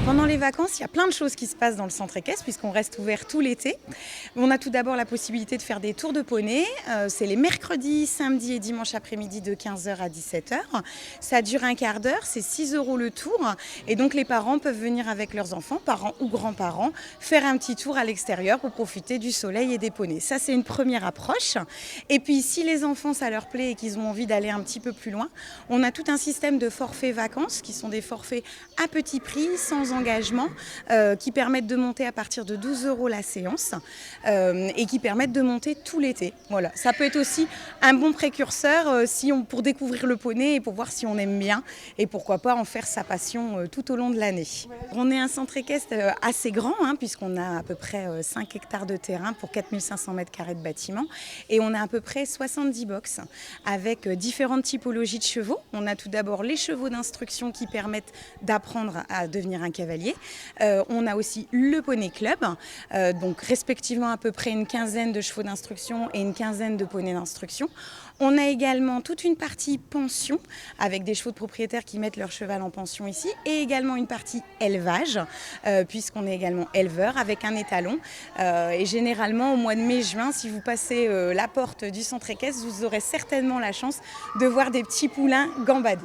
Pendant les vacances, il y a plein de choses qui se passent dans le centre équestre puisqu'on reste ouvert tout l'été. On a tout d'abord la possibilité de faire des tours de poney. C'est les mercredis, samedis et dimanches après-midi de 15h à 17h. Ça dure un quart d'heure, c'est 6 € le tour. Et donc les parents peuvent venir avec leurs enfants, parents ou grands-parents, faire un petit tour à l'extérieur pour profiter du soleil et des poneys. Ça, c'est une première approche. Et puis si les enfants, ça leur plaît et qu'ils ont envie d'aller un petit peu plus loin, on a tout un système de forfaits vacances qui sont des forfaits à petit prix, sans engagement, qui permettent de monter à partir de 12 € la séance et qui permettent de monter tout l'été. Voilà. Ça peut être aussi un bon précurseur pour découvrir le poney et pour voir si on aime bien et pourquoi pas en faire sa passion tout au long de l'année. On est un centre équestre assez grand puisqu'on a à peu près 5 hectares de terrain pour 4500 m² de bâtiment et on a à peu près 70 box avec différentes typologies de chevaux. On a tout d'abord les chevaux d'instruction qui permettent d'apprendre à devenir un cavalier. On a aussi le poney club, donc respectivement à peu près une quinzaine de chevaux d'instruction et une quinzaine de poneys d'instruction. On a également toute une partie pension avec des chevaux de propriétaires qui mettent leur cheval en pension ici et également une partie élevage puisqu'on est également éleveur avec un étalon. Et généralement au mois de mai-juin, si vous passez la porte du centre équestre, vous aurez certainement la chance de voir des petits poulains gambader.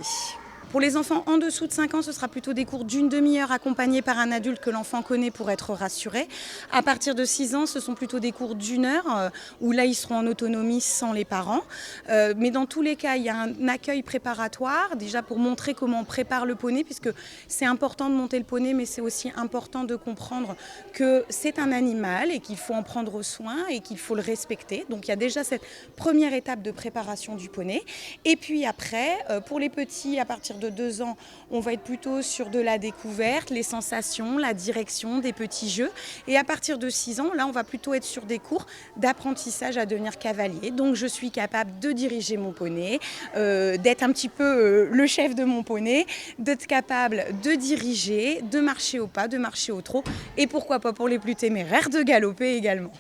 Pour les enfants en dessous de 5 ans, ce sera plutôt des cours d'une demi-heure accompagnés par un adulte que l'enfant connaît pour être rassuré. À partir de 6 ans, ce sont plutôt des cours d'1 heure où là, ils seront en autonomie sans les parents. Mais dans tous les cas, il y a un accueil préparatoire, déjà pour montrer comment on prépare le poney, puisque c'est important de monter le poney, mais c'est aussi important de comprendre que c'est un animal et qu'il faut en prendre soin et qu'il faut le respecter. Donc il y a déjà cette première étape de préparation du poney. Et puis après, pour les petits, à partir de 2 ans, on va être plutôt sur de la découverte, les sensations, la direction, des petits jeux. Et à partir de 6 ans, là, on va plutôt être sur des cours d'apprentissage à devenir cavalier. Donc, je suis capable de diriger mon poney, d'être un petit peu le chef de mon poney, d'être capable de diriger, de marcher au pas, de marcher au trot et pourquoi pas pour les plus téméraires, de galoper également.